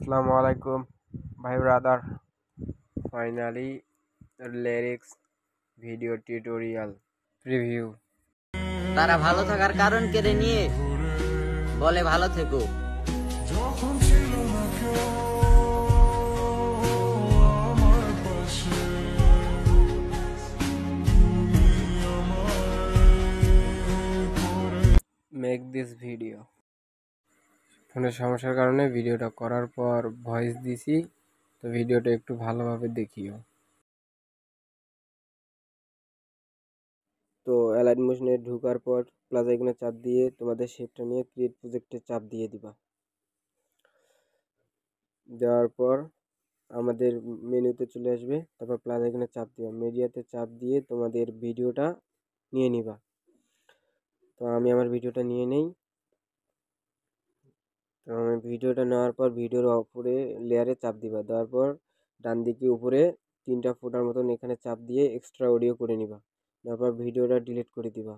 আসসালামু আলাইকুম ভাই brother. Finally lyrics video tutorial preview. তারা ভালো থাকার কারণ কেড়ে নিয়ে বলে ভালো থেকো। Make this video. ফোনের সমস্যার কারণে ভিডিওটা করার পর ভয়েস দিছি, তো ভিডিওটা একটু ভালোভাবে দেখিও। তো অ্যালাইন মোশনে ঢোকার পর প্লাস আইকনে চাপ দিয়ে তোমাদের শেপটা নিয়ে ক্রিয়েট প্রজেক্টে চাপ দিয়ে দিবা। দেওয়ার পর আমাদের মেনুতে চলে আসবে, তারপর প্লাস আইকনে চাপ দিবা, মিডিয়াতে চাপ দিয়ে তোমাদের ভিডিওটা নিয়ে নিবা। তো আমি আমার ভিডিওটা নিয়ে নেই। তো আমি ভিডিওটা নেওয়ার পর ভিডিওর উপরে লেয়ারে চাপ দিবা, দেওয়ার পর ডান দিকে উপরে তিনটা ফোটার মতন এখানে চাপ দিয়ে এক্সট্রা অডিও করে নিবা। তারপর ভিডিওটা ডিলিট করে দিবা।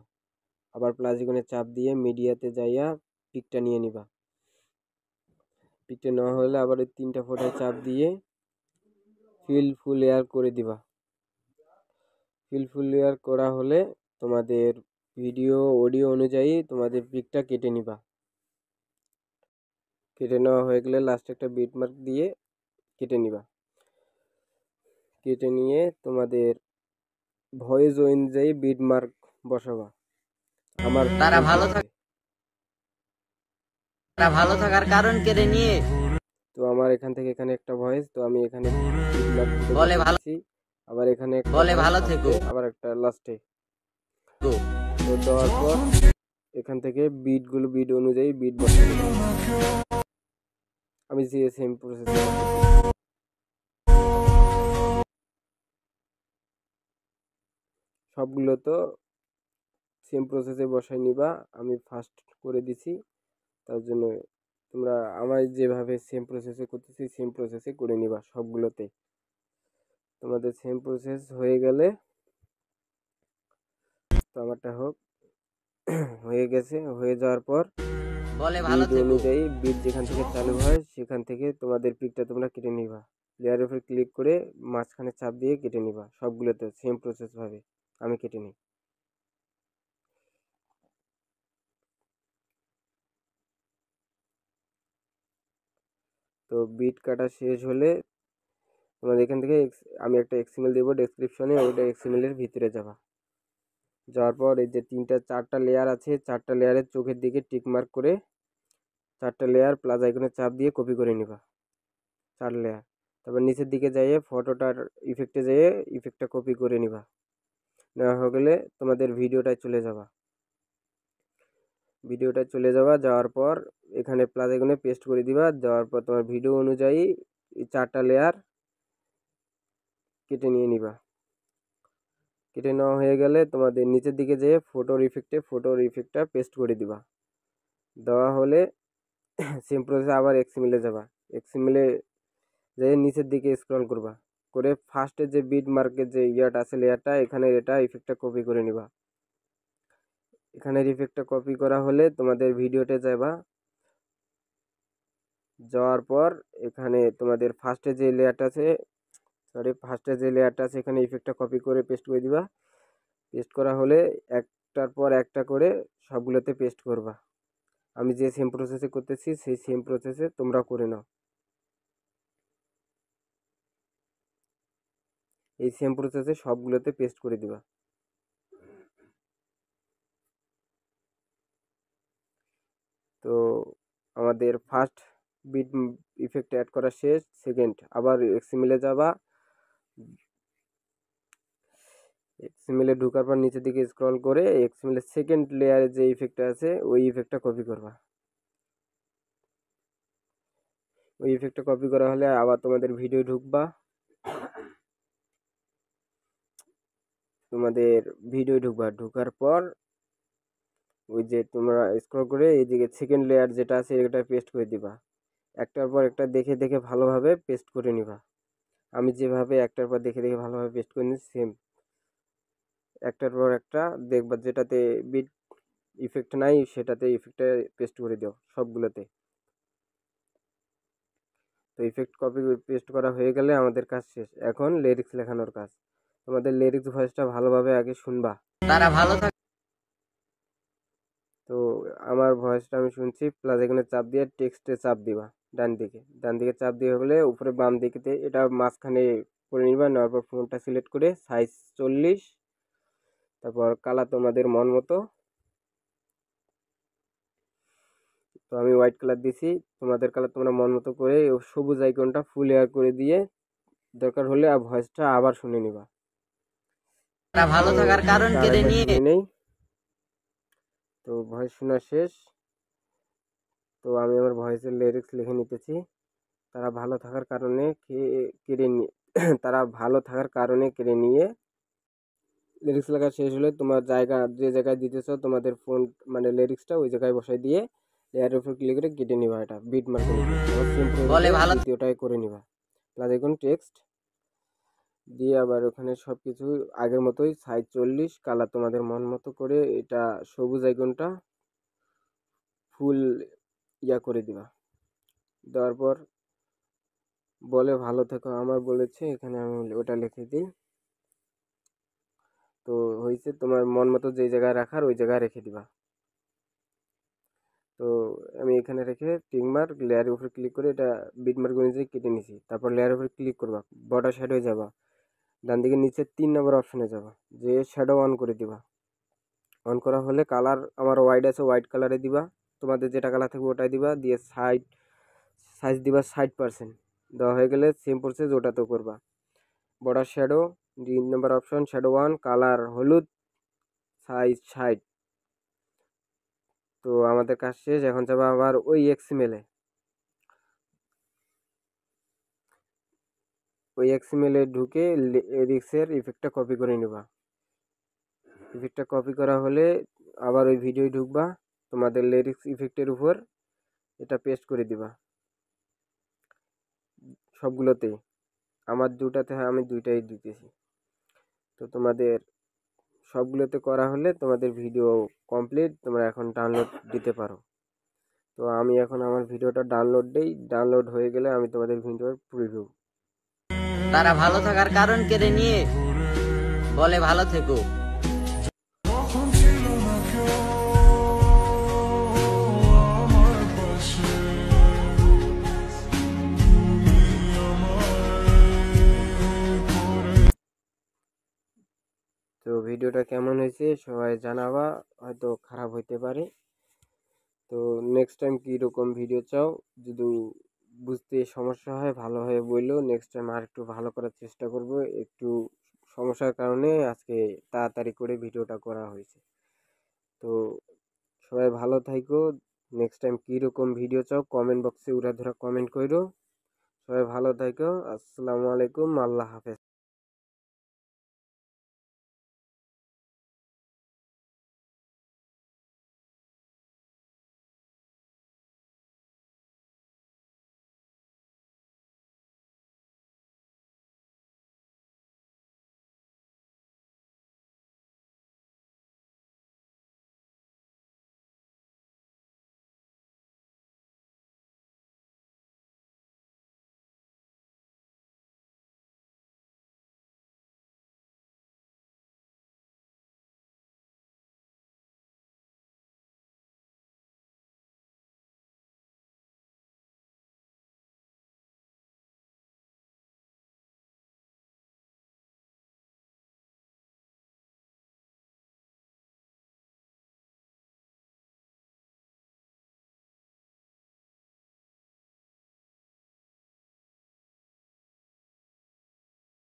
আবার প্লাস আইকনে চাপ দিয়ে মিডিয়াতে যাইয়া পিকটা নিয়ে নিবা। পিকটা নেওয়া হলে আবার এই তিনটা ফোটায় চাপ দিয়ে ফিল ফুল লেয়ার করে দিবা। ফিল ফুল লেয়ার করা হলে তোমাদের ভিডিও অডিও অনুযায়ী তোমাদের পিকটা কেটে নিবা। কেটে নেওয়া হয়ে গেলে লাস্টে একটা বিট মার্ক দিয়ে কেটে নিবা। কেটে নিয়ে তোমাদের ভয়েস অনুযায়ী বিট মার্ক বসাবা। আমার তারা ভালো থাকার কারণ কেড়ে নিয়ে তো আমার এখান থেকে এখানে একটা ভয়েস, তো আমি এখানে বলে ভালো আবার এখানে বলে ভালো থেকো। আবার একটা লাস্টে তো দেওয়ার পর এখান থেকে বিট অনুযায়ী বিট বসাবো। আমি যে সেম প্রসেস সবগুলো তো সেম প্রসেসে বসাই নিবা। আমি ফার্স্ট করে দিছি, তার জন্য তোমরা আমার যেভাবে সেম প্রসেসে করতেছি সেম প্রসেসে করে নিবা সবগুলোতে। তোমাদের সেম প্রসেস হয়ে গেলে তো আমারটা হোক হয়ে গেছে। হয়ে যাওয়ার পর বলে ভালো বিট থেকো। অনুযায়ী বিট যেখান থেকে চালু হয় সেখান থেকে তোমাদের পিকটা তোমরা কেটে নিবা। লেয়ারের উপর ক্লিক করে মাঝখানে চাপ দিয়ে কেটে নিবা। সবগুলোতে সেম প্রসেস ভাবে আমি কেটে নিই। তো বিট কাটা শেষ হলে তোমাদের এখান থেকে আমি একটা এক্সএমএল দেবো ডেসক্রিপশনে, ওইটা এক্সএমএল এর ভিতরে যাওয়ার পর এই যে চারটা লেয়ার আছে, চারটা লেয়ারের চোখের দিকে টিক মার্ক করে চারটা লেয়ার প্লাস আইকনে চাপ দিয়ে কপি করে নিবা। 4 লেয়ার। তারপর নিচের দিকে যাইয়ে ফটোটার ইফেক্টে যেয়ে ইফেক্টটা কপি করে নিবা। নেওয়া হয়ে গেলে তোমাদের ভিডিওটায় চলে যাবা। যাওয়ার পর এখানে প্লাস আইকনে পেস্ট করে দিবা। দেওয়ার পর তোমার ভিডিও অনুযায়ী এই চারটা লেয়ার কেটে নিয়ে নিবা। কেটে নেওয়া হয়ে গেলে তোমাদের নিচের দিকে যেয়ে ফটোর ইফেক্টটা পেস্ট করে দিবা। দেওয়া হলে সেম প্রসেস আবার এক্সএমএলে যাবা। এক্সএমএলে যেয়ে নিচের দিকে স্ক্রল করবা, করে ফার্স্টে যে বিট মার্কের যে ইয়াটা আছে লেয়ারটা, এখানে এটা ইফেক্টটা কপি করে নিবা। এখানের ইফেক্টটা কপি করা হলে তোমাদের ভিডিওতে যাওয়ার পর এখানে তোমাদের ফার্স্টে যে লেয়ারটা আছে এখানে ইফেক্টটা কপি করে পেস্ট করে দিবা। পেস্ট করা হলে একটার পর একটা করে সবগুলোতে পেস্ট করবা। আমি যে সেম প্রসেসে করতেছি সেই সেম প্রসেসে তোমরা করে নাও। এই সেম প্রসেসে সবগুলোতে পেস্ট করে দিবা। তো আমাদের ফার্স্ট বিট ইফেক্ট অ্যাড করা শেষ। সেকেন্ড আবার এক্সএমএলে যাবা। এক্সএমএলে ঢোকার পর নিচের দিকে স্ক্রল করে এক্সএমএলের সেকেন্ড লেয়ারে যে ইফেক্টটা আছে ওই ইফেক্টটা কপি করবা। ওই ইফেক্টটা কপি করা হলে আবার তোমাদের ভিডিও ঢোকার পর ওই যে তোমরা স্ক্রল করে এইদিকে সেকেন্ড লেয়ার যেটা আছে এটা পেস্ট করে দিবা। একটার পর একটা দেখে দেখে ভালোভাবে পেস্ট করে নিবা। আমি যেভাবে একটার পর দেখে দেখে ভালোভাবে পেস্ট করে নিই সেম একটার পর একটা দেখবা, যেটাতে বিট ইফেক্ট নাই সেটাতে ইফেক্টটা পেস্ট করে দাও সবগুলোতে। তো ইফেক্ট কপি পেস্ট করা হয়ে গেলে আমাদের কাজ শেষ। এখন লিরিক্স লেখানোর কাজ। তোমাদের লিরিক্স ভয়েসটা ভালোভাবে আগে শুনবা। তারা ভালো থাক তো আমার ভয়েসটা আমি শুনছি, প্লাস এখানে চাপ দিয়ে টেক্সটে চাপ দিবা ডান দিকে চাপ দিয়ে হলে উপরে বাম দিকে এটা মাঝখানে করে নিবা। নেওয়ার পর ফোনটা সিলেক্ট করে সাইজ 40, তারপর কালার তোমাদের মন মতো। তো আমি হোয়াইট কালার দিছি, তোমাদের কালার তোমরা মন মতো করে সবুজ আইকনটা ফুল এয়ার করে দিয়ে দরকার হলে ভয়েসটা আবার শুনে নিবা। তারা ভালো তো থাকার কারণ এটা কেড়ে আরেকবার নিয়ে শুনে নেই। তো ভয়েস শোনা শেষ। তো আমি আমার ভয়েসের লিরিক্স লিখে নিতেছি। তারা ভালো থাকার কারণে কেড়ে নিয়ে তারা ভালো থাকার কারণে কেড়ে নিয়ে। লিরিক্স লেখা শেষ হলে তোমার যে জায়গায় দিতেছো তোমাদের ফোন মানে লিরিক্সটা ওই জায়গায় বসাই দিয়ে লেয়ারের উপর ক্লিক করে কেটে নিবা। এটা বিট মার্ক করে নিবা। আবার সেম বলে প্রসেসে ভালো দ্বিতীয়টাই করে নিবা। প্লাস এখন টেক্সট দিয়ে আবার ওখানে সব কিছু আগের মতোই সাইজ 40, কালার তোমাদের মন মতো করে এটা সবুজ আইকনটা ফুল করে দিবা। দেওয়ার পর বলে ভালো থেকো আমার বলেছে, এখানে আমি ওটা লিখে দিই। তো হয়েছে, তোমার মন মতো যে জায়গায় রাখার ওই জায়গায় রেখে দিবা। তো আমি এখানে রেখে টিক মার্ক লেয়ারের উপরে ক্লিক করে এটা বিট মার্ক অনুযায়ী কেটে নিছি। তারপর লেয়ারের উপরে ক্লিক করবা, বর্ডার শ্যাডোয় যাবা, ডান দিকে নিচে 3 নম্বর অপশনে যাবা, যে শ্যাডো অন করে দিবা। অন করা হলে কালার আমার হোয়াইট আছে, হোয়াইট কালারে দিবা। তোমাদের যেটা কালার থাকবে ওটাই দিবা। দিয়ে সাইজ দিবা 60%। দেওয়া হয়ে গেলে সেম প্রসেস ওটাতেও করবা। বর্ডার শ্যাডো 3 নম্বর অপশন, শ্যাডো 1, কালার হলুদ, সাইজ 60। তো আমাদের কাজ শেষ। এখন যাবো আবার ওই এক্সএমএলে ঢুকে লিরিক্সের ইফেক্টটা কপি করে নিবা। ইফেক্টটা কপি করা হলে আবার ওই ভিডিওয় ঢুকবা, তোমাদের লিরিক্স ইফেক্টের উপর এটা পেস্ট করে দিবা সবগুলোতেই। আমার দুটাতে হয়, আমি দুইটাই দিতেছি। তো তোমাদের সবগুলোতে করা হলে তোমাদের ভিডিও কমপ্লিট, তোমরা এখন ডাউনলোড দিতে পারো। তো আমি এখন আমার ভিডিওটা ডাউনলোড দিই। ডাউনলোড হয়ে গেলে আমি তোমাদের ভিডিওর প্রিভিউ। তারা ভালো থাকার কারণ কেড়ে নিয়ে বলে ভালো থেকো। তো ভিডিওটা কেমন হয়েছে সবাই জানাবা, হয়তো খারাপ হইতে পারে। তো নেক্সট টাইম কীরকম ভিডিও চাও যদি বুঝতে সমস্যা হয় ভালোভাবে বললো, নেক্সট টাইম আর একটু ভালো করার চেষ্টা করব। একটু সমস্যার কারণে আজকে তাড়াতাড়ি করে ভিডিওটা করা হয়েছে। তো সবাই ভালো থাইকো। নেক্সট টাইম কীরকম ভিডিও চাও কমেন্ট বক্সে উড়াধুরা কমেন্ট করো। সবাই ভালো থাইকো। আসসালামু আলাইকুম, আল্লাহ হাফেজ।